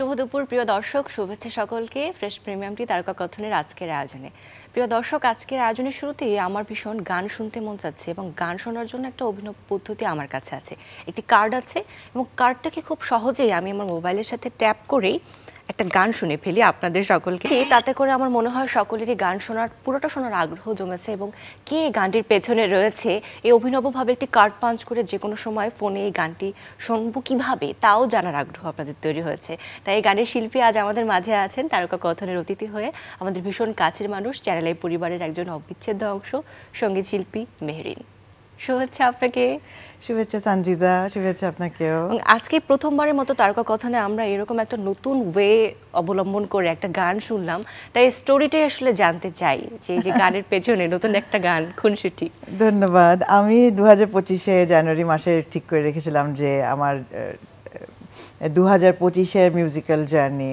শুভ দুপুর প্রিয় দর্শক, শুভেচ্ছা সকলকে ফ্রেশ প্রিমিয়ামটি তারকা কথনের আজকের আয়োজনে। প্রিয় দর্শক, আজকের আয়োজনের শুরুতেই আমার ভীষণ গান শুনতে মন চাচ্ছে এবং গান শোনার জন্য একটা অভিনব পদ্ধতি আমার কাছে আছে। একটি কার্ড আছে এবং কার্ডটাকে খুব সহজেই আমি আমার মোবাইলের সাথে ট্যাপ করেই একটা গান শুনে ফেলি আপনাদের সকলকে। তাতে করে আমার মনে হয় সকলেরই গান শোনার পুরোটা শোনার আগ্রহ জমেছে এবং কে গানটির পেছনে রয়েছে এই অভিনবভাবে একটি কার্ড পাঞ্চ করে যে কোনো সময় ফোনে এই গানটি শুনবো কিভাবে তাও জানার আগ্রহ আপনাদের তৈরি হয়েছে। তাই এই গানের শিল্পী আজ আমাদের মাঝে আছেন তারকা কথনের অতিথি হয়ে, আমাদের ভীষণ কাছের মানুষ, চ্যানেল আই পরিবারের একজন অবিচ্ছেদ্য অংশ, সঙ্গীত শিল্পী মেহরিন। শুভেচ্ছা আপনাকে। শুভেচ্ছা সঞ্জিদা, শুভেচ্ছা আপনাকেও। আজকে প্রথমবারের মতো তারকা কথনে আমরা এরকম একটা নতুন ওয়ে অবলম্বন করে একটা গান শুনলাম, তাই স্টোরিটাই আসলে জানতে চাই যে এই যে গানের পেছনে নতুন একটা গান খুনসুটি। ধন্যবাদ। আমি 2025-এ জানুয়ারি মাসে ঠিক করে রেখেছিলাম যে আমার 2025-এর মিউজিক্যাল জার্নি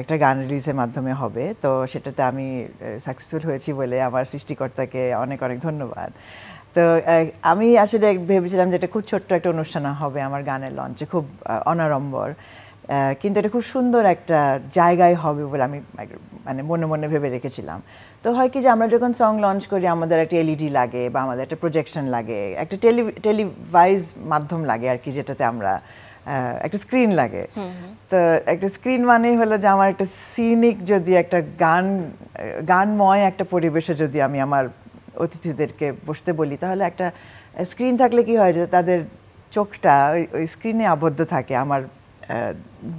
একটা গান রিলিজের মাধ্যমে হবে, তো সেটাতে আমি সাকসেসফুল হয়েছি বলে আমার সৃষ্টিকর্তাকে অনেক অনেক ধন্যবাদ। তো আমি আসলে ভেবেছিলাম যে এটা খুব ছোট্ট একটা অনুষ্ঠান হবে আমার গানের লঞ্চে, খুব অনাড়ম্বর, কিন্তু এটা খুব সুন্দর একটা জায়গায় হবে বলে আমি মানে মনে মনে ভেবে রেখেছিলাম। তো হয় কি যে আমরা যখন সং লঞ্চ করি আমাদের একটা এলইডি লাগে বা আমাদের একটা প্রজেকশন লাগে, একটা টেলিভাইজ মাধ্যম লাগে আর কি, যেটাতে আমরা একটা স্ক্রিন লাগে। তো একটা স্ক্রিন মানেই হলো যে আমার একটা সিনিক যদি একটা গানময় একটা পরিবেশে যদি আমি আমার অতিথিদেরকে বসতে বলি, তাহলে একটা স্ক্রিন থাকলে কি হয় যে তাদের চোখটা ওই স্ক্রিনে আবদ্ধ থাকে। আমার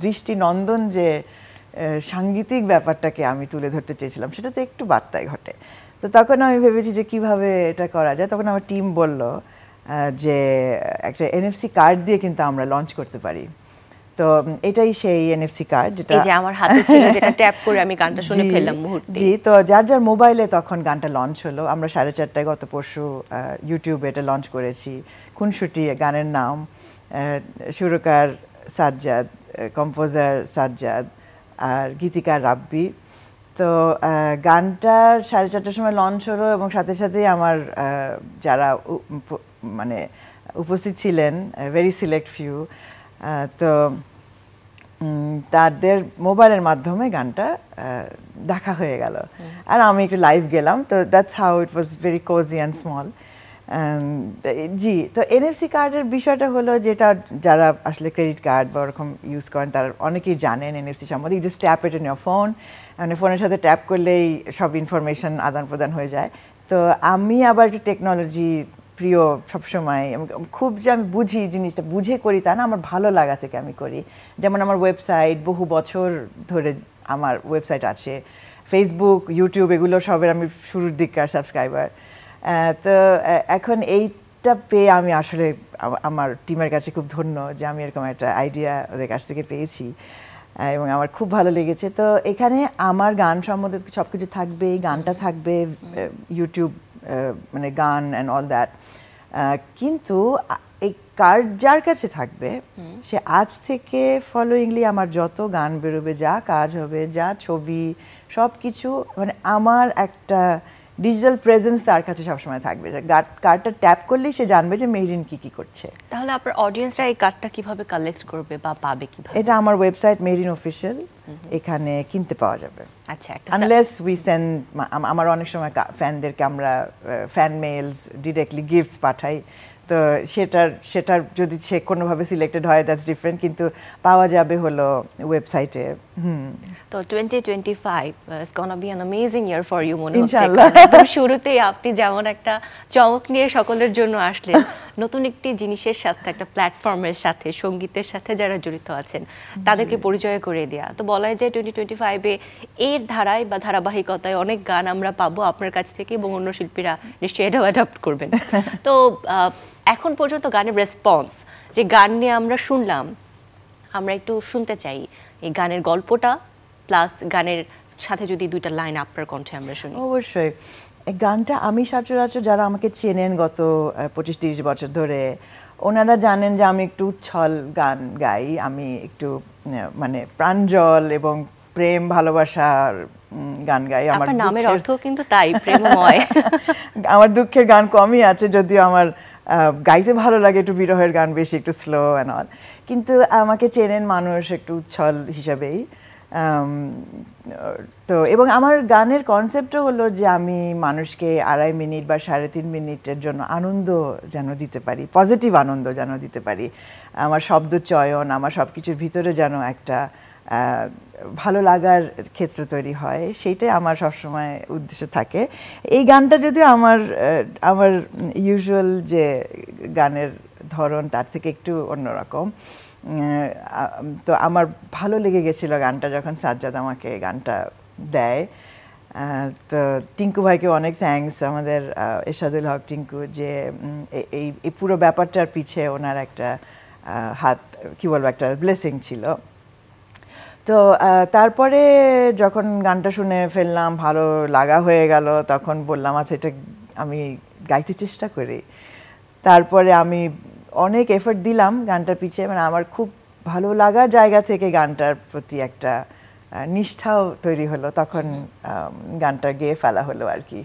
দৃষ্টি নন্দন যে সাংগীতিক ব্যাপারটাকে আমি তুলে ধরতে চেয়েছিলাম সেটাতে একটু বার্তায় ঘটে। তো তখন আমি ভেবেছি যে কিভাবে এটা করা যায়। তখন আমার টিম বলল যে একটা এনএফসি কার্ড দিয়ে কিন্তু আমরা লঞ্চ করতে পারি। তো এটাই সেই এনএফসি কার্ড যেটা এই যে আমার হাতে ছিল, যেটা ট্যাপ করে আমি গানটা শুনে ফেললাম মুহূর্তে। জি, তো যার যার মোবাইলে তখন গানটা লঞ্চ হলো। আমরা 4:30টায় গত পরশু ইউটিউবে এটা লঞ্চ করেছি। খুনসুটি গানের নাম, সুরকার সাজ্জাদ, কম্পোজার সাজ্জাদ আর গীতিকার রাব্বি। তো গানটা 4:30টার সময় লঞ্চ হলো এবং সাথে সাথেই আমার যারা মানে উপস্থিত ছিলেন, ভেরি সিলেক্ট ফিউ, তো তাদের মোবাইলের মাধ্যমে গানটা দেখা হয়ে গেল আর আমি একটু লাইভ গেলাম। তো that's how it was very cozy and small. জি, তো এনএফসি কার্ডের বিষয়টা হলো যেটা যারা আসলে ক্রেডিট কার্ড বা ওরকম ইউজ করেন তারা অনেকেই জানেন এনএফসি সম্বন্ধে। Just tap it in your phone, মানে ফোনের সাথে ট্যাপ করলেই সব ইনফরমেশন আদান প্রদান হয়ে যায়। তো আমি আবার একটু টেকনোলজি প্রিয় সবসময়, খুব যে আমি বুঝি জিনিসটা বুঝে করি তা না, আমার ভালো লাগা থেকে আমি করি। যেমন আমার ওয়েবসাইট বহু বছর ধরে আমার ওয়েবসাইট আছে, ফেসবুক, ইউটিউব এগুলো সবের আমি শুরুর দিককার সাবস্ক্রাইবার। তো এখন এইটা পেয়ে আমি আসলে আমার টিমের কাছে খুব ধন্য যে আমি এরকম একটা আইডিয়া ওদের কাছ থেকে পেয়েছি এবং আমার খুব ভালো লেগেছে। তো এখানে আমার গান সম্বন্ধে সব কিছু থাকবে, গানটা থাকবে, ইউটিউব মানে গান অ্যান্ড অল দ্যাট। কিন্তু এই কার্ড যার কাছে থাকবে সে আজ থেকে ফলোয়িংলি আমার যত গান বেরোবে, যা কাজ হবে, যা ছবি, সব কিছু মানে আমার একটা ডিজিটাল প্রেজেন্স তার কাছে সবসময় থাকবে। কার্ডটা ট্যাপ করলেই সে জানবে যে মেহরিন কি করছে। তাহলে আপনার অডিয়েন্সরা এই কার্ডটা কিভাবে কালেক্ট করবে বা পাবে কিভাবে? এটা আমার ওয়েবসাইট মেহরিন অফিশিয়াল, এখানে কিনতে পাওয়া যাবে। আচ্ছা, আনলেস উই সেন্ড, আমার অনেক সময় ফ্যানদেরকে আমরা ফ্যান মেইলস ডিরেক্টলি গিফটস পাঠাই, তো সেটার যদি সে কোনোভাবে সিলেক্টেড হয় দ্যাটস ডিফারেন্ট, কিন্তু পাওয়া যাবে হলো ওয়েবসাইটে। তো 2025 is gonna be an amazing year for you মনে হচ্ছে। ইনশাআল্লাহ। একদম শুরুতেই আপনি যেমন একটা চমক নিয়ে সকলের জন্য আসলেন, নতুন একটি জিনিসের সাথে, একটা প্ল্যাটফর্মের সাথে, সঙ্গীতের সাথে যারা জড়িত আছেন তাদেরকে পরিচয় করে দেয়া। তো বলাই যায় 2025-এ এর ধারায় বা ধারাবাহিকতায় অনেক গান আমরা পাবো আপনার কাছ থেকে এবং অন্য শিল্পীরা নিশ্চয়ই এটাও অ্যাডপ্ট করবেন। তো এখন পর্যন্ত গানের রেসপন্স, যে গান নিয়ে আমরা শুনলাম, আমরা একটু শুনতে চাই এই গানের গল্পটা প্লাস গানের সাথে যদি দুইটা লাইন আপনার কণ্ঠে আমরা শুনি। অবশ্যই। এই গানটা আমি সচরাচর যারা আমাকে চেনেন গত 25-30 বছর ধরে, ওনারা জানেন যে আমি একটু উচ্ছল গান গাই, আমি একটু মানে প্রাঞ্জল এবং প্রেম ভালোবাসার গান গাই। আমার নামের অর্থ কিন্তু তাই, প্রেমময়। আমার দুঃখের গান কমই আছে, যদিও আমার গাইতে ভালো লাগে একটু বিরহের গান বেশি, একটু স্লো অ্যান্ড অল, কিন্তু আমাকে চেনেন মানুষ একটু উচ্ছল হিসাবেই। তো এবং আমার গানের কনসেপ্টও হলো যে আমি মানুষকে 2.5 মিনিট বা 3.5 মিনিটের জন্য আনন্দ যেন দিতে পারি, পজিটিভ আনন্দ যেন দিতে পারি। আমার শব্দ চয়ন, আমার সব কিছুর ভিতরে যেন একটা ভালো লাগার ক্ষেত্র তৈরি হয়, সেইটাই আমার সবসময় উদ্দেশ্য থাকে। এই গানটা যদিও আমার ইউজুয়াল যে গানের ধরন তার থেকে একটু অন্যরকম, তো আমার ভালো লেগে গেছিল গানটা যখন সাজ্জাদ আমাকে গানটা দেয়। তো টিঙ্কু ভাইকে অনেক থ্যাঙ্কস, আমাদের এরশাদুল হক টিঙ্কু, যে এই পুরো ব্যাপারটার পিছে ওনার একটা হাত, কি বলবো, একটা ব্লেসিং ছিল। তো তারপরে যখন গানটা শুনে ফেললাম, ভালো লাগা হয়ে গেল, তখন বললাম আচ্ছা এটা আমি গাইতে চেষ্টা করি। তারপরে আমি অনেক এফোর্ট দিলাম গানটার পিছে, মানে আমার খুব ভালো লাগার জায়গা থেকে গানটার প্রতি একটা নিষ্ঠাও তৈরি হলো, তখন গানটা গেয়ে ফেলা হলো আর কি।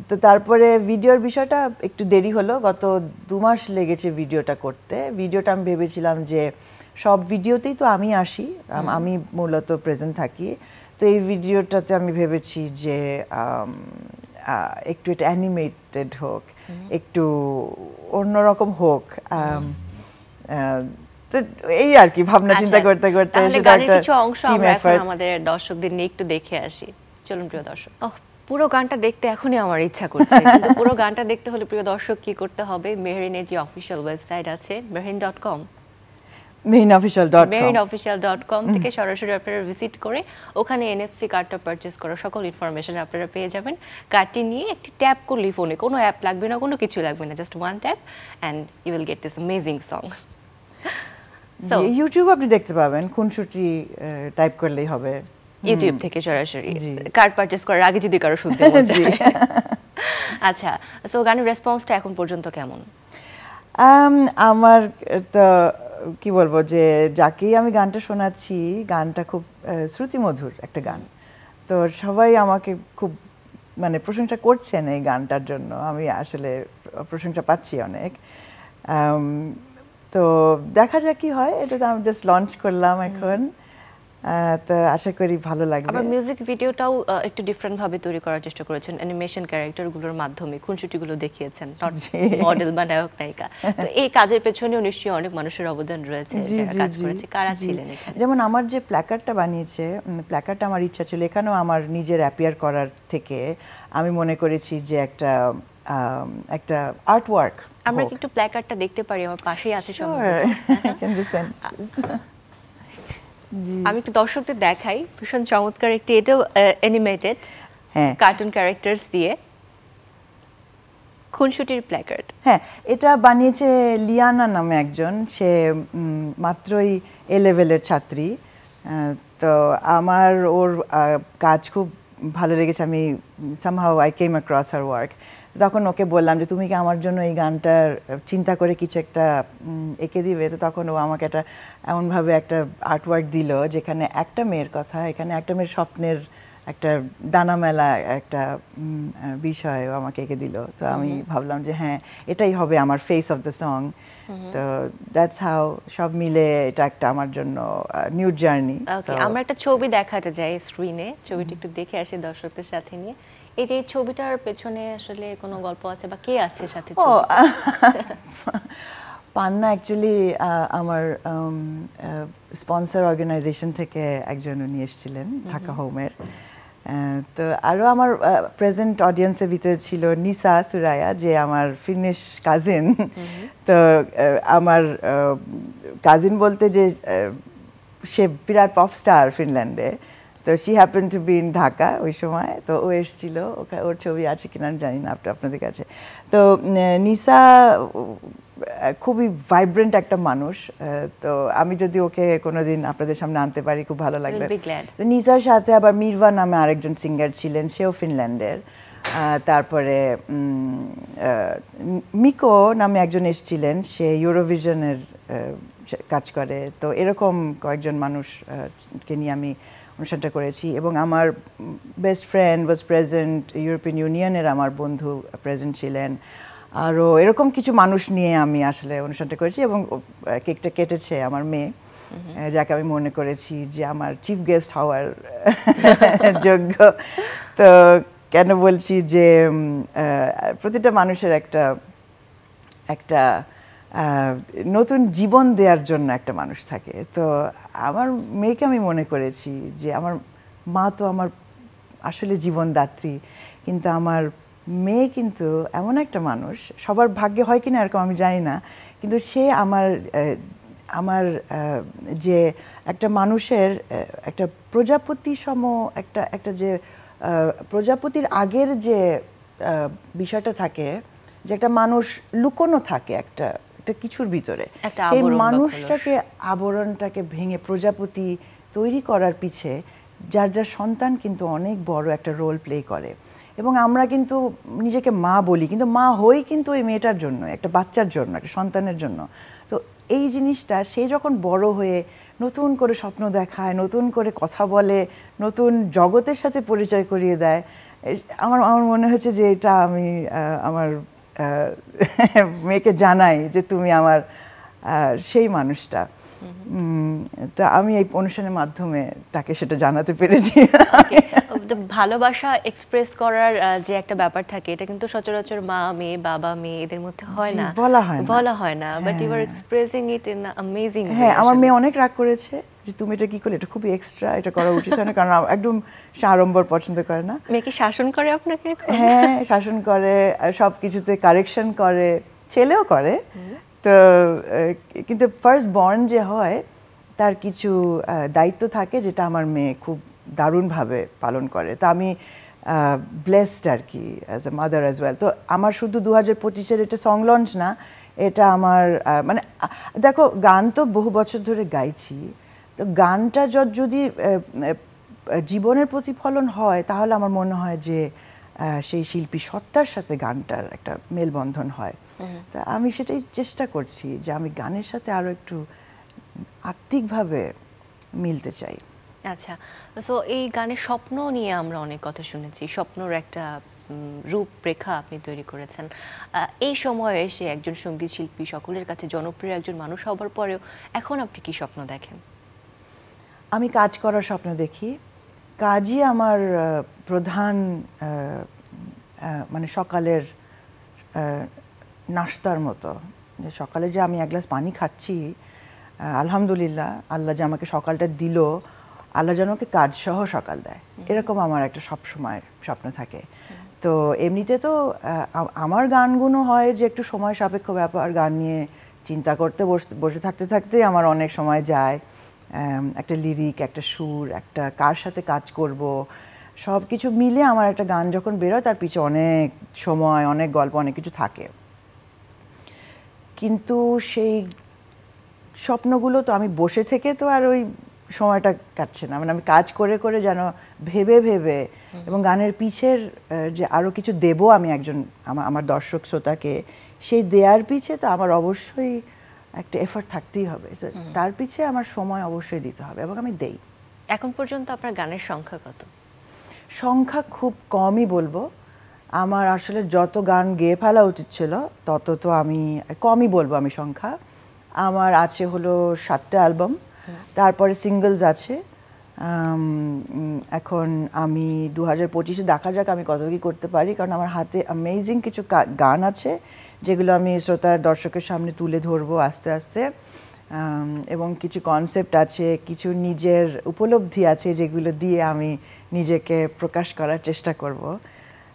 তো তারপরে ভিডিওর বিষয়টা একটু দেরি হলো, গত 2 মাস লেগেছে ভিডিওটা করতে। ভিডিওটা আমি ভেবেছিলাম যে সব ভিডিওতেই তো আমি আসি, আমি মূলত প্রেজেন্ট থাকি, তো এই ভিডিওটাতে আমি ভেবেছি যে একটু এটা অ্যানিমেটেড হোক, একটু অন্যরকম হোক, তো এই আর কি ভাবনা চিন্তা করতে করতে গানের কিছু অংশ আমরা এখন আমাদের দর্শকদের নিয়ে একটু দেখে আসি। চলুন প্রিয় দর্শক। পুরো গানটা দেখতে এখনই আমার ইচ্ছা করছে, কিন্তু পুরো গানটা দেখতে হলে প্রিয় দর্শক কি করতে হবে? মেহরিনের যে অফিশিয়াল ওয়েবসাইট আছে mehreen.com, mehreenofficial.com থেকে সরাসরি আপনারা ভিজিট করে ওখানে এনএফসি কার্ডটা পারচেজ করার সকল ইনফরমেশন আপনারা পেয়ে যাবেন। কার্ডটি নিয়ে একটি ট্যাপ করলেই, ফোনে কোনো অ্যাপ লাগবে না, কোনো কিছু লাগবে না, just one tap and you will get this amazing song. YouTube আপনি দেখতে পাবেন, খুনসুটি টাইপ করলেই হবে, ইউটিউব থেকে সরাসরি। কার্ড পারচেজ করার আগে যদি কারো শুনতে মন চায়। আচ্ছা, সো গানের রেসপন্সটা এখন পর্যন্ত কেমন? আমার তো কি বলবো, যে যাকেই আমি গানটা শোনাচ্ছি, গানটা খুব শ্রুতিমধুর একটা গান, তো সবাই আমাকে খুব মানে প্রশংসা করছেন এই গানটার জন্য, আমি আসলে প্রশংসা পাচ্ছি অনেক। তো দেখা যাক কি হয়, এটা তো আমি জাস্ট লঞ্চ করলাম এখন, তো আশা করি ভালো লাগবে। আবার মিউজিক ভিডিওটাও একটু ডিফারেন্ট ভাবে তৈরি করার চেষ্টা করেছেন, অ্যানিমেশন ক্যারেক্টারগুলোর মাধ্যমে খুনসুটিগুলো দেখিয়েছেন, মডেল বা নায়ক নায়িকা। তো এই কাজের পেছনেও নিশ্চয়ই অনেক মানুষের অবদান রয়েছে যারা কাজ করেছে। কারা ছিলেন এখানে? যেমন আমার যে প্ল্যাকার্ডটা বানিয়েছে, প্ল্যাকার্ডটা আমার ইচ্ছা ছিল এখানেও আমার নিজের অ্যাপিয়ার করার থেকে আমি মনে করেছি যে একটা আর্ট ওয়ার্ক। আমরা কি একটু প্ল্যাকার্ডটা দেখতে পারি? আমার পাশেই আছে আমি একটু দর্শকদের দেখাই। ভীষণ চমৎকার একটি, এটাও অ্যানিমেটেড কার্টুন ক্যারেক্টারস দিয়ে খুনসুটির প্ল্যাকার্ড। হ্যাঁ, এটা বানিয়েছে লিয়ানা নামে একজন, সে মাত্রই এ লেভেলের ছাত্রী। তো আমার ওর কাজ খুব ভালো লেগেছে, আমি somehow I came across her work. তখন ওকে বললাম যে তুমি কি আমার জন্য এই গানটার চিন্তা করে কিছু একটা এঁকে দিবে? তো তখন ও আমাকে একটা এমনভাবে একটা আর্টওয়ার্ক দিল যেখানে একটা মেয়ের কথা, এখানে একটা মেয়ের স্বপ্নের একটা ডানা মেলা একটা বিষয় ও আমাকে এঁকে দিল। তো আমি ভাবলাম যে হ্যাঁ, এটাই হবে আমার ফেস অফ দ্য সং। তো দ্যাটস হাউ সব মিলে এটা একটা আমার জন্য নিউ জার্নি। আমরা একটা ছবি দেখাতে যাই স্ক্রিনে, ছবিটা একটু দেখে আসি দর্শকদের সাথে নিয়ে। এই যে ছবিটার পেছনে আসলে কোনো গল্প আছে বা কে আছে সাথে? পান্না অ্যাকচুয়ালি আমার স্পন্সর অর্গানাইজেশন থেকে একজন উনি এসেছিলেন, ঢাকা হোমের। তো আরও আমার প্রেজেন্ট অডিয়েন্সের ভিতরে ছিল নিসা সুরায়া, যে আমার ফিনিশ কাজিন। তো আমার কাজিন বলতে যে সে বিরাট পপ স্টার ফিনল্যান্ডে, তো she happen to be in Dhaka ওই সময়। তো ও এসেছিল, ওর ছবি আছে কিনা জানি না আপনাদের কাছে। তো নিসা খুবই ভাইব্রেন্ট একটা মানুষ, তো আমি যদি ওকে কোনোদিন আপনাদের সামনে আনতে পারি খুব ভালো লাগবে। তো নিসার সাথে আবার মিরওয়া নামে আরেকজন সিঙ্গার ছিলেন, সেও ফিনল্যান্ডের। তারপরে মিকো নামে একজন এসেছিলেন, সে ইউরোভিশনের কাজ করে। তো এরকম কয়েকজন মানুষকে নিয়ে আমি অনুষ্ঠানটা করেছি। এবং আমার best friend was present, European ইউনিয়নের আমার বন্ধু প্রেজেন্ট ছিলেন। আরও এরকম কিছু মানুষ নিয়ে আমি আসলে অনুষ্ঠানটা করেছি এবং কেকটা কেটেছে আমার মেয়ে, যাকে আমি মনে করেছি যে আমার চিফ গেস্ট হওয়ার যোগ্য। তো কেন বলছি যে প্রতিটা মানুষের একটা একটা নতুন জীবন দেওয়ার জন্য একটা মানুষ থাকে। তো আমার মেয়েকে আমি মনে করেছি যে আমার মা তো আমার আসলে জীবনদাত্রী, কিন্তু আমার মেয়ে কিন্তু এমন একটা মানুষ, সবার ভাগ্যে হয় কিনা এরকম আমি জানি না, কিন্তু সে আমার যে একটা মানুষের একটা প্রজাপতি সম একটা যে প্রজাপতির আগের যে বিষয়টা থাকে, যে একটা মানুষ লুকোনো থাকে একটা কিছুর ভিতরে, সেই মানুষটাকে আবরণটাকে ভেঙে প্রজাপতি তৈরি করার পিছে যার যার সন্তান কিন্তু অনেক বড় একটা রোল প্লে করে। এবং আমরা কিন্তু নিজেকে মা বলি, কিন্তু মা হই কিন্তু ওই মেয়েটার জন্য, একটা বাচ্চার জন্য, একটা সন্তানের জন্য। তো এই জিনিসটা সে যখন বড় হয়ে নতুন করে স্বপ্ন দেখায়, নতুন করে কথা বলে, নতুন জগতের সাথে পরিচয় করিয়ে দেয়, আমার মনে হয়েছে যে এটা আমি আমার মেয়েকে জানাই যে তুমি আমার সেই মানুষটা। তা আমি এই অনুষ্ঠানের মাধ্যমে তাকে সেটা জানাতে পেরেছি। ভালোবাসা এক্সপ্রেস করার যে একটা ব্যাপার থাকে, এটা কিন্তু সচরাচর মা মেয়ে, বাবা মেয়ে এদের মধ্যে হয় না, বলা হয় না, but you are expressing it in amazing way. হ্যাঁ, আমার মেয়ে অনেক রাগ করেছে যে তুমি এটা কি করলে, এটা খুবই এক্সট্রা, এটা করা উচিত হয় না, কারণ একদম সাড়ম্বর পছন্দ করে না। মেয়ে কি শাসন করে আপনাকে? হ্যাঁ, শাসন করে, সব কিছুতে কারেকশন করে, ছেলেও করে। তো কিন্তু ফার্স্ট বর্ন যে হয় তার কিছু দায়িত্ব থাকে যেটা আমার মেয়ে খুব দারুণভাবে পালন করে। তো আমি ব্লেসড আর কি as a mother as well. তো আমার শুধু 2025-এর এটা সং লঞ্চ না, এটা আমার মানে দেখো, গান তো বহু বছর ধরে গাইছি, তো গানটা যদি জীবনের প্রতিফলন হয় তাহলে আমার মনে হয় যে সেই শিল্পী সত্তার সাথে গানটার একটা মেলবন্ধন হয়। তা আমি সেটাই চেষ্টা করছি যে আমি গানের সাথে আরো একটু আত্মিকভাবে মিলতে চাই। আচ্ছা, সো এই গানের স্বপ্ন নিয়ে আমরা অনেক কথা শুনেছি, স্বপ্নর একটা রূপরেখা আপনি তৈরি করেছেন। এই সময়ে এসে একজন সঙ্গীত শিল্পী, সকলের কাছে জনপ্রিয় একজন মানুষ হবার পরেও এখন আপনি কি স্বপ্ন দেখেন? আমি কাজ করার স্বপ্ন দেখি। কাজই আমার প্রধান মানে সকালের নাস্তার মতো। যে সকালে যে আমি এক গ্লাস পানি খাচ্ছি, আলহামদুলিল্লাহ, আল্লাহ যে আমাকে সকালটা দিল, আল্লাহ যেন আমাকে কাজ সহ সকাল দেয়, এরকম আমার একটা সবসময় স্বপ্ন থাকে। তো এমনিতে তো আমার গানগুলো হয় যে একটু সময় সাপেক্ষ ব্যাপার, গান নিয়ে চিন্তা করতে বসে থাকতে থাকতে আমার অনেক সময় যায়। একটা লিরিক, একটা সুর, একটা কার সাথে কাজ করব, সব কিছু মিলে আমার একটা গান যখন বেরোয় তার পিছনে অনেক সময়, অনেক গল্প, অনেক কিছু থাকে। কিন্তু সেই স্বপ্নগুলো তো আমি বসে থেকে তো আর ওই সময়টা কাটছে না, মানে আমি কাজ করে করে যেন ভেবে ভেবে এবং গানের পিছের যে আরো কিছু দেব আমি একজন আমার দর্শক শ্রোতাকে, সেই দেয়ার পিছে তো আমার অবশ্যই একটা এফর্ট থাকতেই হবে, তার পিছে আমার সময় অবশ্যই দিতে হবে এবং আমি দেই। এখন পর্যন্ত আপনার গানের সংখ্যা কত? সংখ্যা খুব কমই বলবো। আমার আসলে যত গান গেয়ে ফেলা উচিত ছিল তত তো আমি কমই বলবো আমি সংখ্যা। আমার আছে হলো 7টা অ্যালবাম, তারপরে সিঙ্গলস আছে। এখন আমি 2025-এ দেখা যাক আমি কত কি করতে পারি, কারণ আমার হাতে অ্যামেজিং কিছু গান আছে যেগুলো আমি শ্রোতার দর্শকের সামনে তুলে ধরবো আস্তে আস্তে, এবং কিছু কনসেপ্ট আছে, কিছু নিজের উপলব্ধি আছে যেগুলো দিয়ে আমি নিজেকে প্রকাশ করার চেষ্টা করব।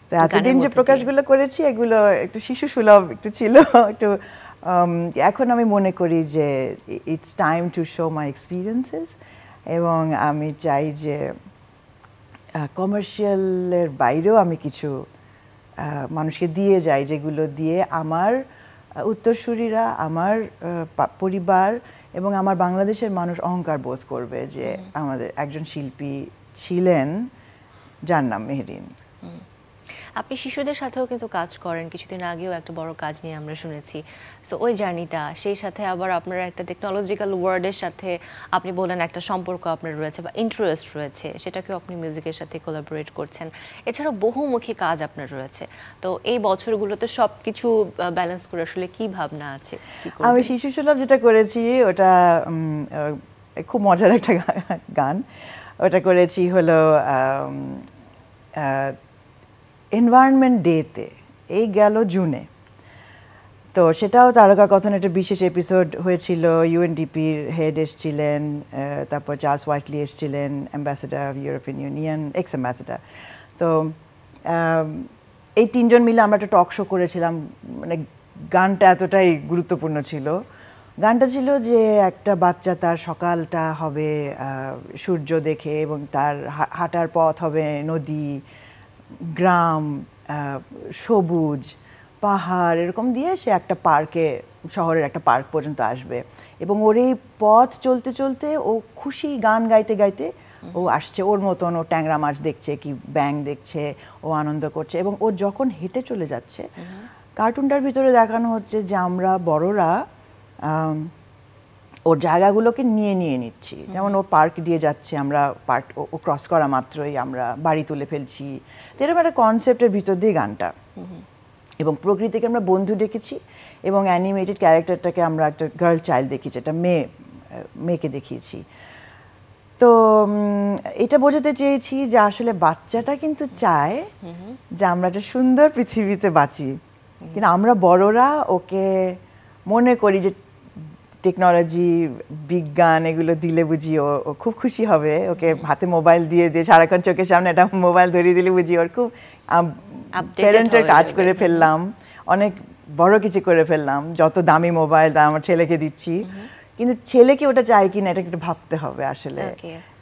তো এতদিন যে প্রকাশগুলো করেছি এগুলো একটু শিশু সুলভ একটু ছিল, একটু এখন আমি মনে করি যে it's time to show my experiences, এবং আমি চাই যে কমার্শিয়ালের বাইরেও আমি কিছু মানুষকে দিয়ে যাই, যেগুলো দিয়ে আমার উত্তরসূরিরা, আমার পরিবার এবং আমার বাংলাদেশের মানুষ অহংকার বোধ করবে যে আমাদের একজন শিল্পী ছিলেন যার নাম মেহেরিন। আপনি শিশুদের সাথেও কিন্তু কাজ করেন, কিছুদিন আগেও একটা বড় কাজ নিয়ে আমরা শুনেছি। সো ওই জার্নিটা, সেই সাথে আবার আপনার একটা টেকনোলজিক্যাল ওয়ার্ল্ডের সাথে আপনি বলেন একটা সম্পর্ক আপনার রয়েছে বা ইন্টারেস্ট রয়েছে, সেটাকেও আপনি মিউজিকের সাথে কোলাবোরেট করছেন। এছাড়া বহুমুখী কাজ আপনার রয়েছে। তো এই বছরগুলোতে সব কিছু ব্যালেন্স করে আসলে কি ভাবনা আছে? আমি শিশু সুলভ যেটা করেছি ওটা খুব মজার একটা গান। ওটা করেছি হলো এনভায়রনমেন্ট ডেতে, এই গেল জুনে। তো সেটাও তারকা কথন একটা বিশেষ এপিসোড হয়েছিল। ইউএনডিপির হেড এসছিলেন, তারপর চার্লস ওয়াইটলি এসছিলেন, ambassador of European union, x ambassador. তো এই তিনজন মিলে আমরা একটা টক শো করেছিলাম। মানে গানটা এতটাই গুরুত্বপূর্ণ ছিল। গানটা ছিল যে একটা বাচ্চা তার সকালটা হবে সূর্য দেখে, এবং তার হাঁটার পথ হবে নদী, গ্রাম, সবুজ, পাহাড়, এরকম দিয়ে সে একটা পার্কে, শহরের একটা পার্ক পর্যন্ত আসবে। এবং ওর এই পথ চলতে চলতে ও খুশি গান গাইতে গাইতে ও আসছে। ওর মতন ও ট্যাংরা মাছ দেখছে, কি ব্যাঙ দেখছে, ও আনন্দ করছে। এবং ও যখন হেঁটে চলে যাচ্ছে, কার্টুনটার ভিতরে দেখানো হচ্ছে যে আমরা বড়রা ওর জায়গাগুলোকে নিয়ে নিয়ে নিচ্ছি। যেমন ও পার্ক দিয়ে যাচ্ছে, আমরা পার্ক ও ক্রস করা মাত্রই আমরা বাড়ি তুলে ফেলছি। তো এরকম একটা কনসেপ্টের ভিতর দিয়ে গানটা। এবং প্রকৃতিকে আমরা বন্ধু ডেকেছি, এবং অ্যানিমেটেড ক্যারেক্টারটাকে আমরা একটা গার্ল চাইল্ড দেখিয়েছি, একটা মেয়েকে দেখিয়েছি। তো এটা বোঝাতে চেয়েছি যে আসলে বাচ্চাটা কিন্তু চায় যে আমরা একটা সুন্দর পৃথিবীতে বাঁচি, কিন্তু আমরা বড়রা ওকে মনে করি যে টেকনোলজি, বিজ্ঞান এগুলো দিলে বুঝি ও খুব খুশি হবে। ওকে হাতে মোবাইল দিয়ে দিয়ে সারাক্ষণ চোখের সামনে একটা মোবাইল ধরিয়ে দিলে বুঝি ওর খুব প্যারেন্টের কাজ করে ফেললাম, অনেক বড় কিছু করে ফেললাম, যত দামি মোবাইল আমার ছেলেকে দিচ্ছি। কিন্তু ছেলেকে ওটা চাই কিনা এটা একটু ভাবতে হবে আসলে।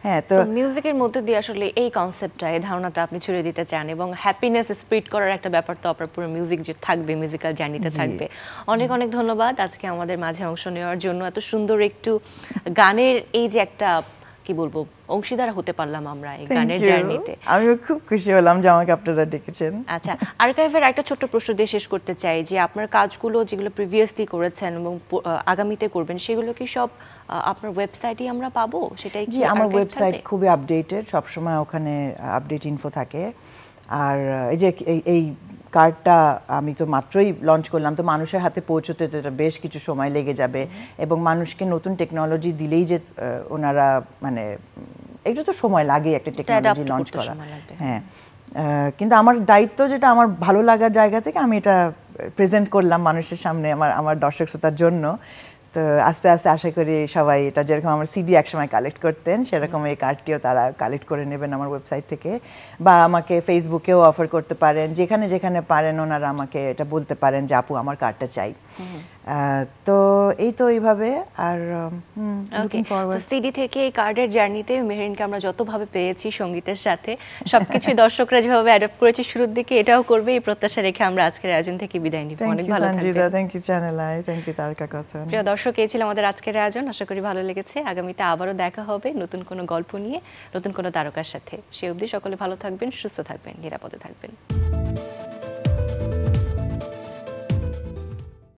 হ্যাঁ, তো মিউজিকের মধ্যে দিয়ে আসলে এই কনসেপ্টটা, এই ধারণাটা আপনি ছড়িয়ে দিতে চান, এবং হ্যাপিনেস স্প্রিড করার একটা ব্যাপার তো আপনার পুরো মিউজিক যে থাকবে, মিউজিক্যাল জার্নিতে থাকবে। অনেক অনেক ধন্যবাদ আজকে আমাদের মাঝে অংশ নেওয়ার জন্য। এত সুন্দর একটু গানের এই যে একটা কি বলবো অংশীদার হতে পারলাম আমরা এই গানের জার্নিতে। আমিও খুব খুশি হলাম যে আমাকে আপনারা ডেকেছেন। আচ্ছা, আর্কাইভের একটা ছোট্ট প্রশ্ন দিয়ে শেষ করতে চাই যে আপনার কাজগুলো যেগুলো প্রিভিয়াসলি করেছেন এবং আগামীতে করবেন, সেগুলো কি সব আপনার ওয়েবসাইটেই আমরা পাবো? সেটাই কি? আমার ওয়েবসাইট খুবই আপডেটেড, সবসময় ওখানে আপডেট ইনফো থাকে। আর এই যে এই কার্ডটা আমি তো মাত্রই লঞ্চ করলাম, তো মানুষের হাতে পৌঁছতে তো বেশ কিছু সময় লেগে যাবে। এবং মানুষকে নতুন টেকনোলজি দিলেই যে ওনারা মানে একটু তো সময় লাগে একটা টেকনোলজি লঞ্চ করা। হ্যাঁ, কিন্তু আমার দায়িত্ব যেটা আমার ভালো লাগার জায়গা থেকে আমি এটা প্রেজেন্ট করলাম মানুষের সামনে, আমার দর্শক শ্রোতার জন্য। তো আস্তে আস্তে আশা করি সবাই এটা, যেরকম আমার সিডি একসময় কালেক্ট করতেন সেরকম এই কার্ডটিও তারা কালেক্ট করে নেবেন আমার ওয়েবসাইট থেকে, বা আমাকে ফেসবুকেও অফার করতে পারেন। যেখানে যেখানে পারেন ওনারা আমাকে এটা বলতে পারেন যে আপু আমার কার্ডটা চাই। তো এই তো এইভাবে। আর সিডি থেকে এই কার্ডের জার্নিতে মেহেরিনকে আমরা যতভাবে পেয়েছি সঙ্গীতের সাথে, সবকিছুই দর্শকরা যেভাবে অ্যাডপ্ট করেছে শুরুর দিকে, এটাও করবে এই প্রত্যাশা রেখে আমরা আজকের আয়োজন থেকে বিদায় নিব। অনেক ভালো থাকবেন। Thank you Channel I, thank you Taroka Kothon. প্রিয় দর্শক, এই ছিল আমাদের আজকের আয়োজন। আশা করি ভালো লেগেছে। আগামীতে আবারও দেখা হবে নতুন কোনো গল্প নিয়ে, নতুন কোনো তারকার সাথে। সে অবধি সকলে ভালো থাকবেন, সুস্থ থাকবেন, নিরাপদে থাকবেন।